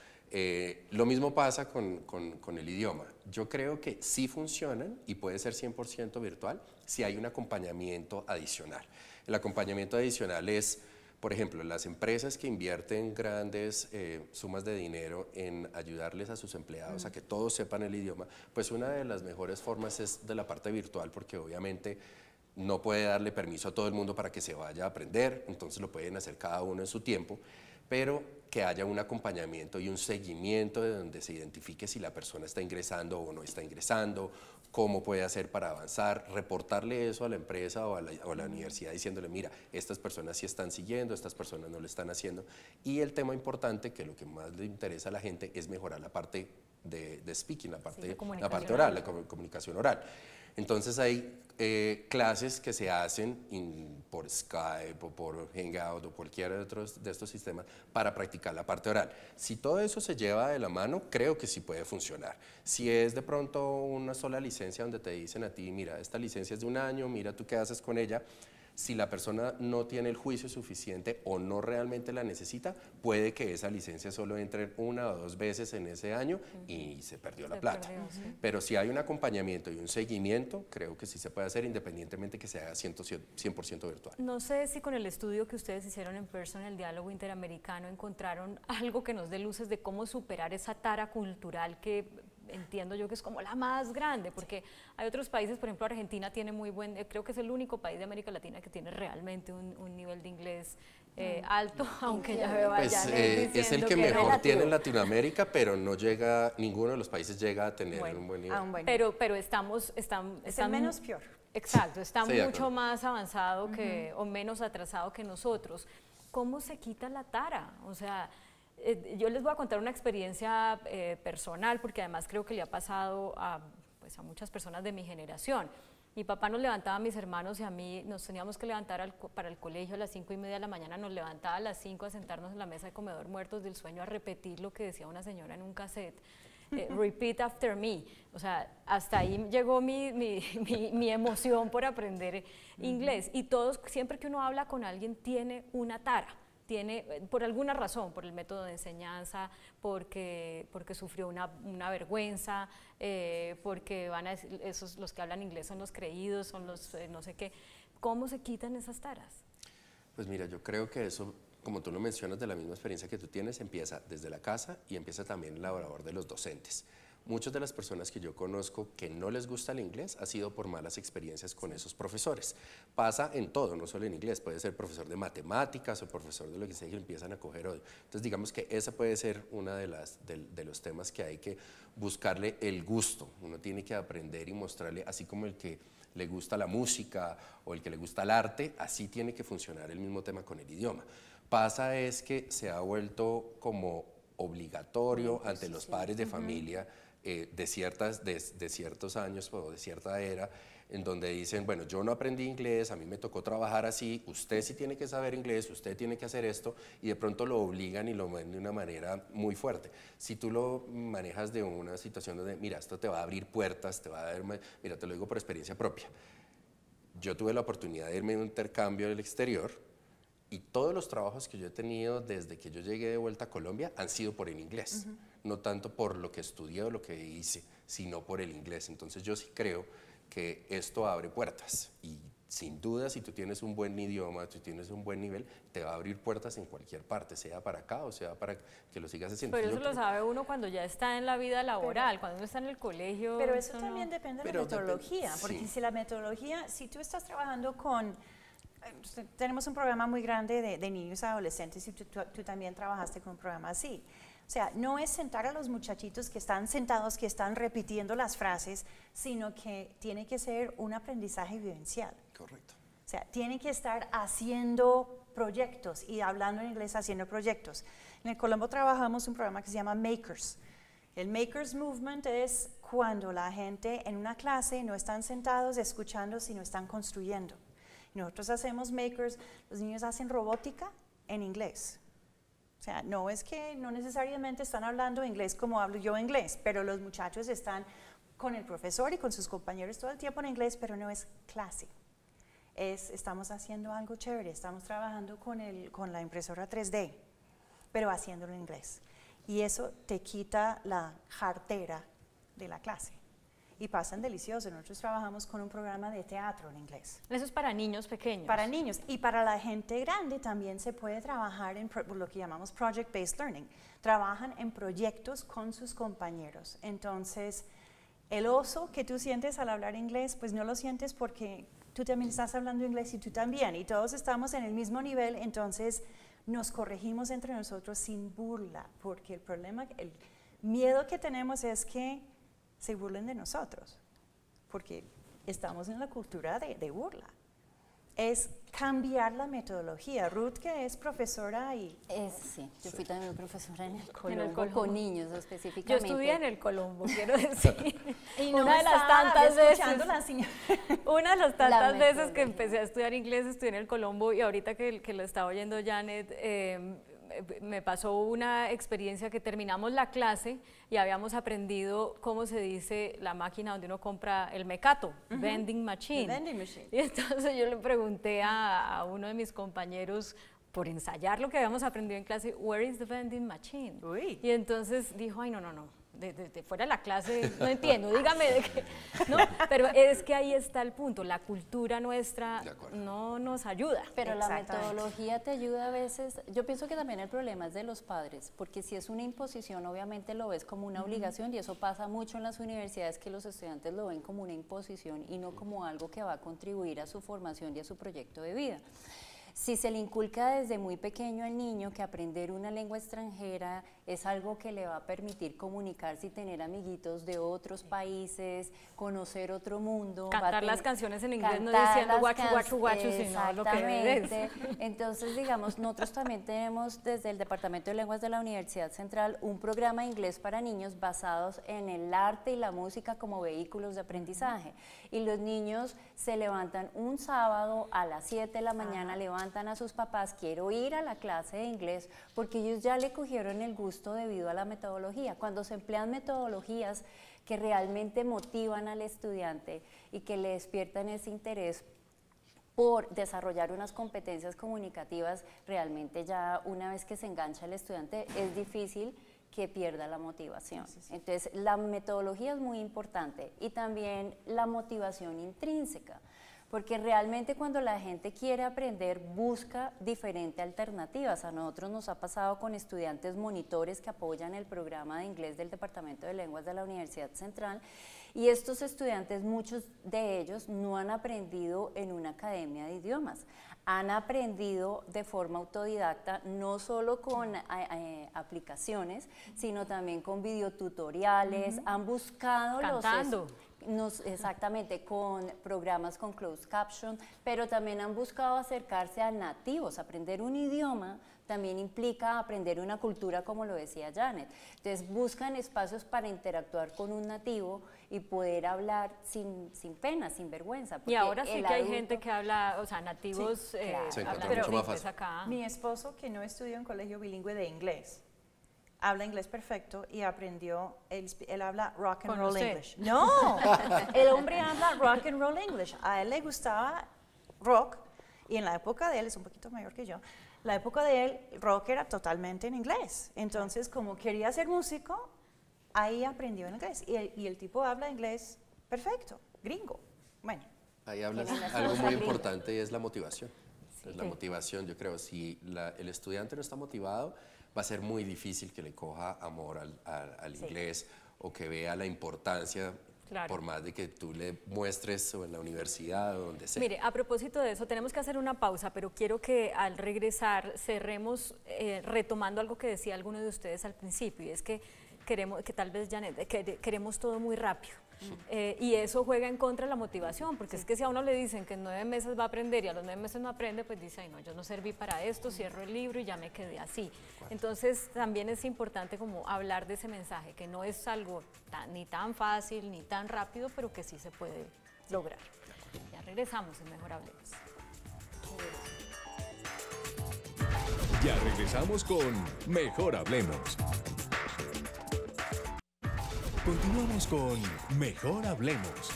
Lo mismo pasa con el idioma. Yo creo que sí funcionan y puede ser 100% virtual si hay un acompañamiento adicional. El acompañamiento adicional es, por ejemplo, las empresas que invierten grandes sumas de dinero en ayudarles a sus empleados a que todos sepan el idioma, pues una de las mejores formas es de la parte virtual, porque obviamente no puede darle permiso a todo el mundo para que se vaya a aprender, entonces lo pueden hacer cada uno en su tiempo, pero que haya un acompañamiento y un seguimiento de donde se identifique si la persona está ingresando o no está ingresando, cómo puede hacer para avanzar, reportarle eso a la empresa o a la universidad diciéndole, mira, estas personas sí están siguiendo, estas personas no lo están haciendo. Y el tema importante, que lo que más le interesa a la gente es mejorar la parte de speaking, la parte oral, la comunicación oral. Entonces hay clases que se hacen por Skype o por Hangout o cualquiera de estos sistemas para practicar la parte oral. Si todo eso se lleva de la mano, creo que sí puede funcionar. Si es de pronto una sola licencia donde te dicen a ti, mira, esta licencia es de 1 año, mira tú qué haces con ella, Si la persona no tiene el juicio suficiente o no realmente la necesita, puede que esa licencia solo entre 1 o 2 veces en ese año y se perdió la plata. Pero si hay un acompañamiento y un seguimiento, creo que sí se puede hacer independientemente que se haga 100% virtual. No sé si con el estudio que ustedes hicieron en Person, el diálogo interamericano, encontraron algo que nos dé luces de cómo superar esa tara cultural que entiendo yo que es como la más grande, porque hay otros países, por ejemplo Argentina tiene muy buen, creo que es el único país de América Latina que tiene realmente un nivel de inglés alto, aunque ya veo pues, es el que mejor tiene en Latinoamérica, pero no llega, ninguno de los países llega a tener un buen nivel. Pero están menos peor. Exacto, está mucho más avanzado que, o menos atrasado que nosotros. ¿Cómo se quita la tara? O sea, yo les voy a contar una experiencia personal, porque además creo que le ha pasado a muchas personas de mi generación. Mi papá nos levantaba a mis hermanos y a mí, nos teníamos que levantar para el colegio a las 5:30 de la mañana, nos levantaba a las 5 a sentarnos en la mesa de comedor muertos del sueño a repetir lo que decía una señora en un cassette. Repeat after me. O sea, hasta ahí llegó mi emoción por aprender inglés. Y todos, siempre que uno habla con alguien, tiene una tara. Tiene, por alguna razón, por el método de enseñanza, porque sufrió una vergüenza, porque van a decir, esos, los que hablan inglés son los creídos, son los no sé qué. ¿Cómo se quitan esas taras? Pues mira, yo creo que eso, como tú lo mencionas, de la misma experiencia que tú tienes, empieza desde la casa y empieza también en la labor de los docentes. Muchas de las personas que yo conozco que no les gusta el inglés ha sido por malas experiencias con esos profesores. Pasa en todo, no solo en inglés, puede ser profesor de matemáticas o profesor de lo que sea y empiezan a coger odio. Entonces digamos que esa puede ser una de los temas que hay que buscarle el gusto. Uno tiene que aprender y mostrarle, así como el que le gusta la música o el que le gusta el arte, así tiene que funcionar el mismo tema con el idioma. Pasa es que se ha vuelto como obligatorio ante los padres de familia de ciertos años o de cierta era, en donde dicen, bueno, yo no aprendí inglés, a mí me tocó trabajar así, usted sí tiene que saber inglés, usted tiene que hacer esto, y de pronto lo obligan y lo ven de una manera muy fuerte. Si tú lo manejas de una situación donde, mira, esto te va a abrir puertas, te va a dar, mira, te lo digo por experiencia propia. Yo tuve la oportunidad de irme a un intercambio del exterior, y todos los trabajos que yo he tenido desde que yo llegué de vuelta a Colombia han sido por el inglés, no tanto por lo que estudié o lo que hice, sino por el inglés. Entonces yo sí creo que esto abre puertas y sin duda si tú tienes un buen idioma, si tienes un buen nivel, te va a abrir puertas en cualquier parte, sea para acá o sea para que lo sigas haciendo. Pero eso lo sabe uno cuando ya está en la vida laboral, cuando uno está en el colegio. Pero eso también depende de la metodología, porque si la metodología, si tú estás trabajando con... Tenemos un programa muy grande de niños y adolescentes y tú también trabajaste con un programa así. O sea, no es sentar a los muchachitos que están sentados, que están repitiendo las frases, sino que tiene que ser un aprendizaje vivencial. Correcto. O sea, tienen que estar haciendo proyectos y hablando en inglés haciendo proyectos. En el Colombo trabajamos un programa que se llama Makers. El Makers Movement es cuando la gente en una clase no están sentados escuchando, sino están construyendo. Nosotros hacemos makers, los niños hacen robótica en inglés. O sea, no es que no necesariamente están hablando inglés como hablo yo inglés, pero los muchachos están con el profesor y con sus compañeros todo el tiempo en inglés, pero no es clase. Estamos haciendo algo chévere, estamos trabajando con la impresora 3D, pero haciéndolo en inglés. Y eso te quita la jartera de la clase. Y pasan delicioso. Nosotros trabajamos con un programa de teatro en inglés. Eso es para niños pequeños. Para niños. Y para la gente grande también se puede trabajar en lo que llamamos Project-Based Learning. Trabajan en proyectos con sus compañeros. Entonces, el oso que tú sientes al hablar inglés, pues no lo sientes porque tú también estás hablando inglés y tú también. Y todos estamos en el mismo nivel, entonces nos corregimos entre nosotros sin burla. Porque el problema, el miedo que tenemos es que se burlen de nosotros, porque estamos en la cultura de burla. Es cambiar la metodología. Ruth, que es profesora y... Sí, yo fui también profesora en el Colombo, con niños específicamente. Yo estudié en el Colombo, quiero decir. Y no una de las tantas veces que empecé a estudiar inglés, estudié en el Colombo y ahorita que lo estaba oyendo Janet, me pasó una experiencia que terminamos la clase y habíamos aprendido cómo se dice la máquina donde uno compra el mecato, vending machine. The vending machine. Y entonces yo le pregunté a uno de mis compañeros, por ensayar lo que habíamos aprendido en clase, where is the vending machine? Uy. Y entonces dijo, ay, no, de fuera de la clase no entiendo, dígame de qué. No, pero es que ahí está el punto, la cultura nuestra no nos ayuda. Pero la Exactamente. metodología te ayuda a veces, yo pienso que también el problema es de los padres, porque si es una imposición, obviamente lo ves como una obligación, y eso pasa mucho en las universidades, que los estudiantes lo ven como una imposición y no como algo que va a contribuir a su formación y a su proyecto de vida. Si se le inculca desde muy pequeño al niño que aprender una lengua extranjera es algo que le va a permitir comunicarse y tener amiguitos de otros países, conocer otro mundo. Cantar las canciones en inglés, no diciendo guachu, guachu, guachu, sino lo que es. Entonces, digamos, nosotros también tenemos desde el Departamento de Lenguas de la Universidad Central un programa de inglés para niños basados en el arte y la música como vehículos de aprendizaje. Y los niños se levantan un sábado a las 7 de la mañana, levantan a sus papás, quiero ir a la clase de inglés, porque ellos ya le cogieron el gusto debido a la metodología. Cuando se emplean metodologías que realmente motivan al estudiante y que le despiertan ese interés por desarrollar unas competencias comunicativas, realmente ya una vez que se engancha el estudiante es difícil que pierda la motivación. Entonces, la metodología es muy importante y también la motivación intrínseca, porque realmente cuando la gente quiere aprender busca diferentes alternativas. A nosotros nos ha pasado con estudiantes monitores que apoyan el programa de inglés del Departamento de Lenguas de la Universidad Central, y estos estudiantes, muchos de ellos no han aprendido en una academia de idiomas, han aprendido de forma autodidacta, no solo con aplicaciones, sino también con videotutoriales, han buscado cantando. Exactamente, con programas con closed caption, pero también han buscado acercarse a nativos. Aprender un idioma también implica aprender una cultura, como lo decía Janet. Entonces buscan espacios para interactuar con un nativo y poder hablar sin pena, sin vergüenza. Y ahora sí que hay gente que habla, o sea, nativos hablan mucho más inglés fácil. acá. Mi esposo, que no estudió en colegio bilingüe de inglés, habla inglés perfecto y aprendió, él habla rock and ¿Con roll usted? English. No, el hombre habla rock and roll English. A él le gustaba rock y en la época de él, es un poquito mayor que yo, la época de él, rock era totalmente en inglés. Entonces, como quería ser músico, ahí aprendió en inglés. Y el tipo habla inglés perfecto, gringo. Bueno. Ahí hablas algo muy importante y es la motivación. Es la motivación, yo creo, si el estudiante no está motivado, va a ser muy difícil que le coja amor al inglés o que vea la importancia, por más de que tú le muestres o en la universidad o donde sea. Mire, a propósito de eso, tenemos que hacer una pausa, pero quiero que al regresar cerremos retomando algo que decía alguno de ustedes al principio, y es que queremos, que tal vez Janet, queremos todo muy rápido. Y eso juega en contra de la motivación, porque es que si a uno le dicen que en 9 meses va a aprender y a los 9 meses no aprende, pues dice, ay no, yo no serví para esto, cierro el libro y ya me quedé así. Entonces también es importante como hablar de ese mensaje, que no es algo ni tan fácil ni tan rápido, pero que sí se puede lograr. Ya regresamos en Mejor Hablemos. Ya regresamos con Mejor Hablemos. Continuamos con Mejor Hablemos.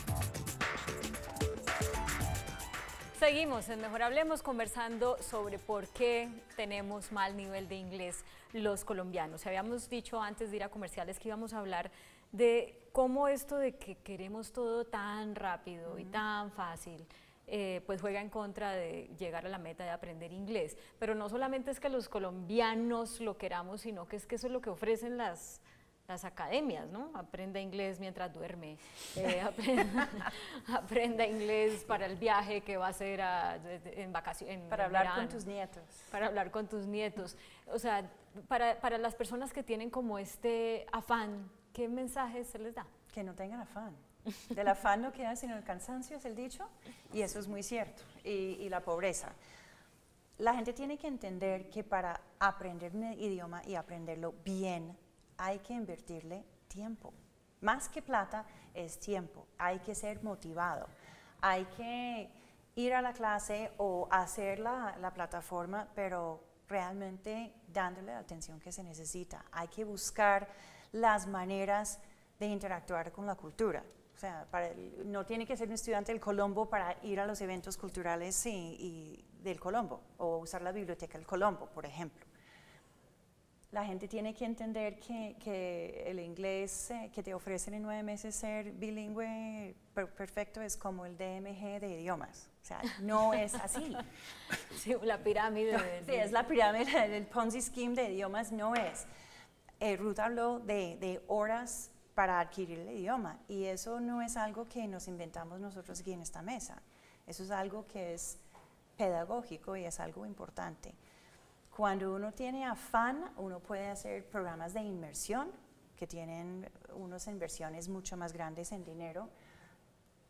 Seguimos en Mejor Hablemos conversando sobre por qué tenemos mal nivel de inglés los colombianos. Habíamos dicho antes de ir a comerciales que íbamos a hablar de cómo esto de que queremos todo tan rápido y tan fácil, pues juega en contra de llegar a la meta de aprender inglés. Pero no solamente es que los colombianos lo queramos, sino que es que eso es lo que ofrecen las academias, ¿no? Aprenda inglés mientras duerme, aprenda inglés para el viaje que va a hacer en vacaciones. Para hablar con tus nietos. Para hablar con tus nietos. O sea, para las personas que tienen como este afán, ¿qué mensaje se les da? Que no tengan afán. Del afán no queda sino el cansancio, es el dicho, y eso es muy cierto. Y la pobreza. La gente tiene que entender que para aprender un idioma y aprenderlo bien, hay que invertirle tiempo. Más que plata, es tiempo. Hay que ser motivado. Hay que ir a la clase o hacer la plataforma, pero realmente dándole la atención que se necesita. Hay que buscar las maneras de interactuar con la cultura. O sea, no tiene que ser un estudiante del Colombo para ir a los eventos culturales y del Colombo, o usar la biblioteca del Colombo, por ejemplo. La gente tiene que entender que el inglés que te ofrecen en 9 meses ser bilingüe perfecto es como el DMG de idiomas. O sea, no es así. Sí, la pirámide. Sí, es la pirámide del Ponzi Scheme de idiomas, no es. Ruth habló de horas para adquirir el idioma, y eso no es algo que nos inventamos nosotros aquí en esta mesa. Eso es algo que es pedagógico y es algo importante. Cuando uno tiene afán, uno puede hacer programas de inmersión que tienen unas inversiones mucho más grandes en dinero,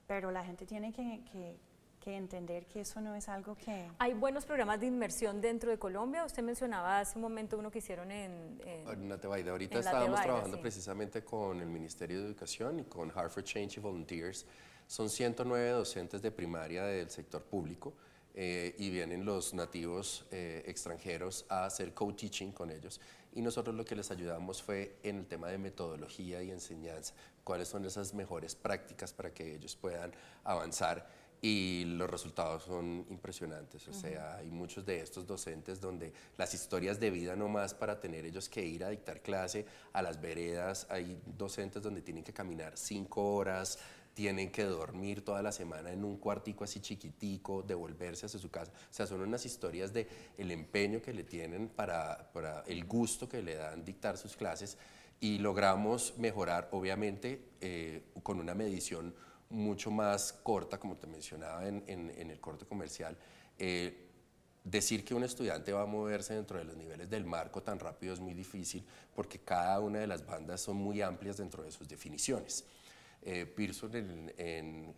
pero la gente tiene que entender que eso no es algo que... ¿Hay buenos programas de inmersión dentro de Colombia? Usted mencionaba hace un momento uno que hicieron en Natebaida. Ahorita en estábamos Natebaida, trabajando sí, precisamente con el Ministerio de Educación y con Hartford Change y Volunteers. Son 109 docentes de primaria del sector público, y vienen los nativos extranjeros a hacer co-teaching con ellos, y nosotros lo que les ayudamos fue en el tema de metodología y enseñanza, cuáles son esas mejores prácticas para que ellos puedan avanzar, y los resultados son impresionantes. O sea, hay muchos de estos docentes donde las historias de vida no más para tener ellos que ir a dictar clase a las veredas. Hay docentes donde tienen que caminar 5 horas, tienen que dormir toda la semana en un cuartico así chiquitico, devolverse hacia su casa. O sea, son unas historias de el empeño que le tienen para el gusto que le dan dictar sus clases, y logramos mejorar, obviamente, con una medición mucho más corta, como te mencionaba en el corte comercial. Decir que un estudiante va a moverse dentro de los niveles del marco tan rápido es muy difícil, porque cada una de las bandas son muy amplias dentro de sus definiciones. Pearson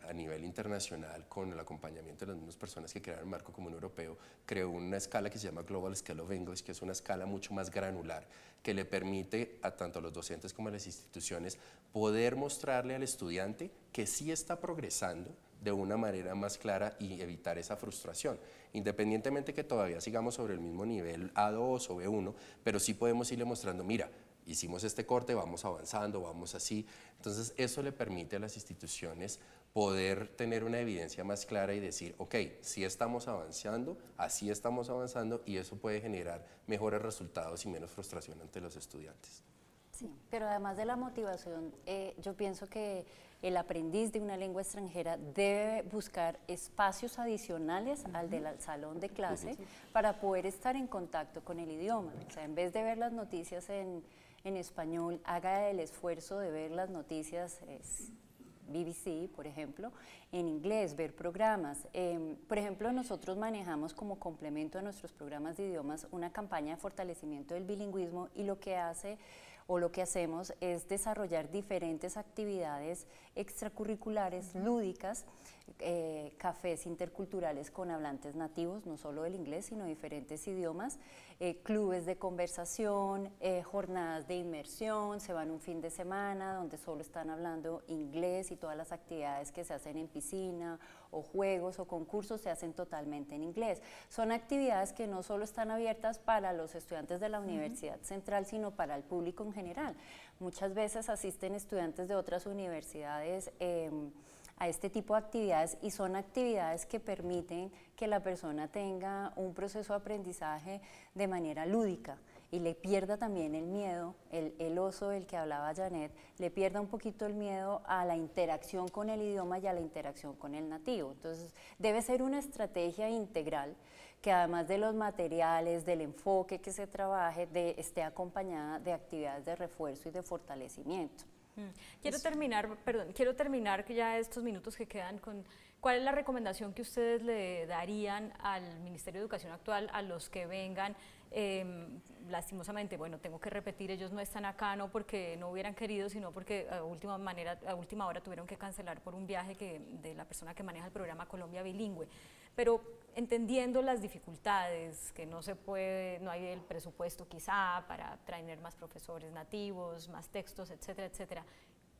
a nivel internacional, con el acompañamiento de las mismas personas que crearon el marco común europeo, creó una escala que se llama Global Scale of English, que es una escala mucho más granular, que le permite a tanto a los docentes como a las instituciones poder mostrarle al estudiante que sí está progresando de una manera más clara y evitar esa frustración, independientemente que todavía sigamos sobre el mismo nivel A2 o B1, pero sí podemos irle mostrando, mira, hicimos este corte, vamos avanzando, vamos así. Entonces eso le permite a las instituciones poder tener una evidencia más clara y decir, ok, sí estamos avanzando, así estamos avanzando, y eso puede generar mejores resultados y menos frustración ante los estudiantes. Sí, pero además de la motivación, yo pienso que el aprendiz de una lengua extranjera debe buscar espacios adicionales al del salón de clase para poder estar en contacto con el idioma. O sea, en vez de ver las noticias en español, haga el esfuerzo de ver las noticias BBC, por ejemplo, en inglés, ver programas. Por ejemplo, nosotros manejamos como complemento a nuestros programas de idiomas una campaña de fortalecimiento del bilingüismo, y lo que hacemos es desarrollar diferentes actividades extracurriculares, lúdicas, cafés interculturales con hablantes nativos, no solo del inglés, sino diferentes idiomas, clubes de conversación, jornadas de inmersión, se van un fin de semana donde solo están hablando inglés, y todas las actividades que se hacen en piscina, o juegos o concursos, se hacen totalmente en inglés. Son actividades que no solo están abiertas para los estudiantes de la Universidad Central, sino para el público en general. Muchas veces asisten estudiantes de otras universidades a este tipo de actividades, y son actividades que permiten que la persona tenga un proceso de aprendizaje de manera lúdica y le pierda también el miedo, el oso del que hablaba Janet, le pierda un poquito el miedo a la interacción con el idioma y a la interacción con el nativo. Entonces, debe ser una estrategia integral que, además de los materiales, del enfoque que se trabaje, esté acompañada de actividades de refuerzo y de fortalecimiento. Quiero terminar que ya estos minutos que quedan con cuál es la recomendación que ustedes le darían al Ministerio de Educación actual a los que vengan. Lastimosamente, bueno, tengo que repetir, ellos no están acá no porque no hubieran querido, sino porque a última hora tuvieron que cancelar por un viaje de la persona que maneja el programa Colombia Bilingüe. Pero entendiendo las dificultades, que no hay el presupuesto quizá para traer más profesores nativos, más textos, etcétera, etcétera,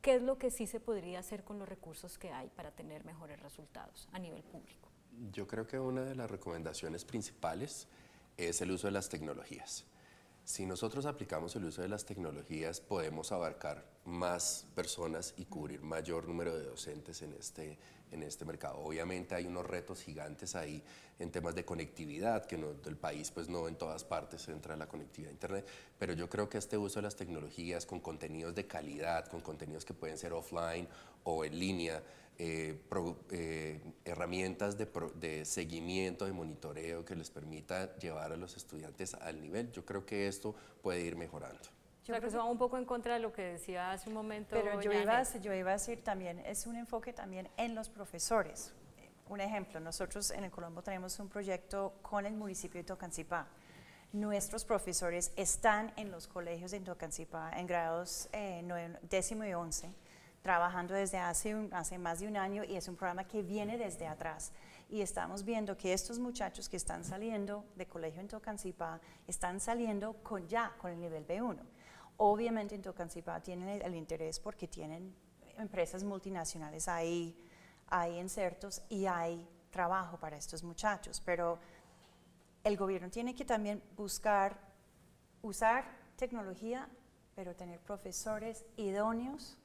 ¿qué es lo que sí se podría hacer con los recursos que hay para tener mejores resultados a nivel público? Yo creo que una de las recomendaciones principales es el uso de las tecnologías. Si nosotros aplicamos el uso de las tecnologías, podemos abarcar más personas y cubrir mayor número de docentes en este mercado. Obviamente hay unos retos gigantes ahí en temas de conectividad, que del país pues no en todas partes entra la conectividad a internet, pero yo creo que este uso de las tecnologías con contenidos de calidad, con contenidos que pueden ser offline o en línea, herramientas de seguimiento, de monitoreo que les permita llevar a los estudiantes al nivel, yo creo que esto puede ir mejorando. Yo creo que eso va un poco en contra de lo que decía hace un momento. Pero yo iba a decir también, es un enfoque también en los profesores. Un ejemplo, nosotros en el Colombo tenemos un proyecto con el municipio de Tocancipá. Nuestros profesores están en los colegios de Tocancipá en grados 10º y 11, trabajando desde hace más de un año, y es un programa que viene desde atrás. Y estamos viendo que estos muchachos que están saliendo de colegio en Tocancipá están saliendo con el nivel B1. Obviamente en Tocancipá tienen el interés porque tienen empresas multinacionales ahí, hay insertos y hay trabajo para estos muchachos, pero el gobierno tiene que también buscar usar tecnología, pero tener profesores idóneos,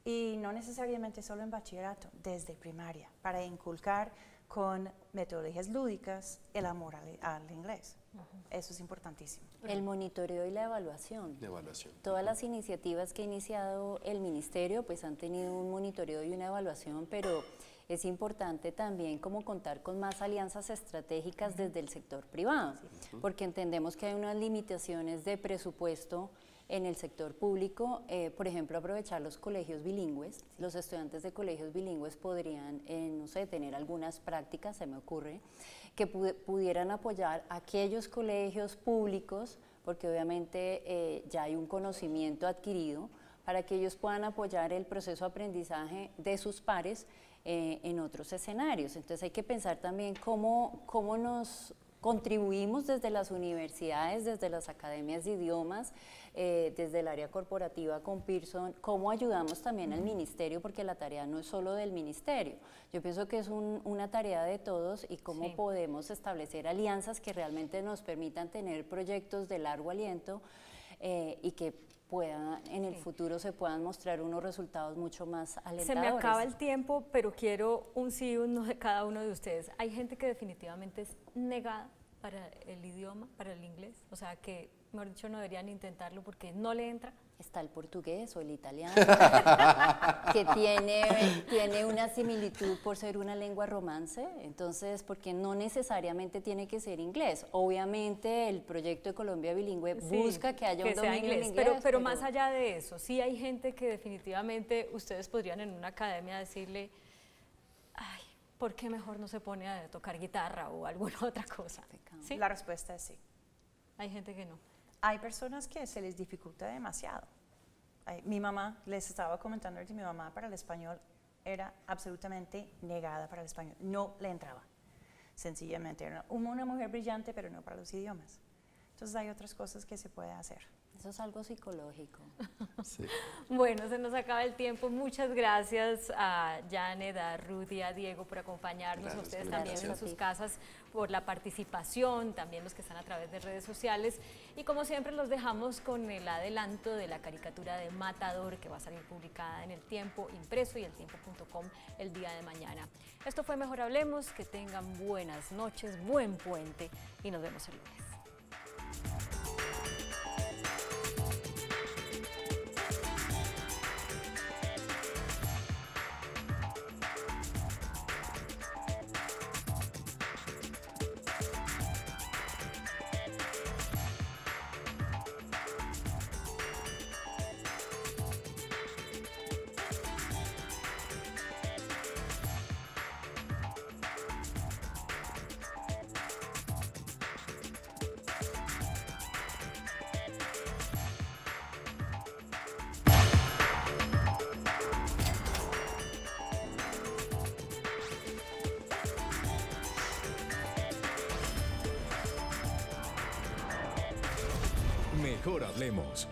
y no necesariamente solo en bachillerato, desde primaria, para inculcar con metodologías lúdicas el amor al inglés. Eso es importantísimo. El monitoreo y la evaluación. Todas las iniciativas que ha iniciado el ministerio pues han tenido un monitoreo y una evaluación, pero es importante también como contar con más alianzas estratégicas desde el sector privado, porque entendemos que hay unas limitaciones de presupuesto en el sector público. Por ejemplo, aprovechar los colegios bilingües. Los estudiantes de colegios bilingües podrían, no sé, tener algunas prácticas, se me ocurre, que pudieran apoyar a aquellos colegios públicos, porque obviamente ya hay un conocimiento adquirido, para que ellos puedan apoyar el proceso de aprendizaje de sus pares en otros escenarios. Entonces hay que pensar también cómo nos contribuimos desde las universidades, desde las academias de idiomas, desde el área corporativa con Pearson, cómo ayudamos también al ministerio, porque la tarea no es solo del ministerio. Yo pienso que es una tarea de todos, y cómo podemos establecer alianzas que realmente nos permitan tener proyectos de largo aliento y que en el futuro se puedan mostrar unos resultados mucho más alentadores. Se me acaba el tiempo, pero quiero un sí y un no de cada uno de ustedes. Hay gente que definitivamente es negada para el idioma, para el inglés, o sea que, mejor dicho, no deberían intentarlo porque no le entra. Está el portugués o el italiano, que tiene una similitud por ser una lengua romance, entonces, porque no necesariamente tiene que ser inglés. Obviamente el proyecto de Colombia Bilingüe busca que haya un dominio en inglés. Pero más allá de eso, sí hay gente que definitivamente ustedes podrían en una academia decirle, ay, ¿por qué mejor no se pone a tocar guitarra o alguna otra cosa? ¿Sí? La respuesta es sí. Hay gente que no. Hay personas que se les dificulta demasiado. Mi mamá, les estaba comentando ahorita, mi mamá para el español era absolutamente negada para el español, no le entraba. Sencillamente era una mujer brillante, pero no para los idiomas. Entonces hay otras cosas que se puede hacer. Eso es algo psicológico. Sí. Bueno, se nos acaba el tiempo. Muchas gracias a Janet, a Ruth y a Diego por acompañarnos, a ustedes también en sus casas, por la participación, también los que están a través de redes sociales. Y como siempre los dejamos con el adelanto de la caricatura de Matador, que va a salir publicada en El Tiempo impreso y eltiempo.com el día de mañana. Esto fue Mejor Hablemos, que tengan buenas noches, buen puente y nos vemos el lunes. Mejor Hablemos.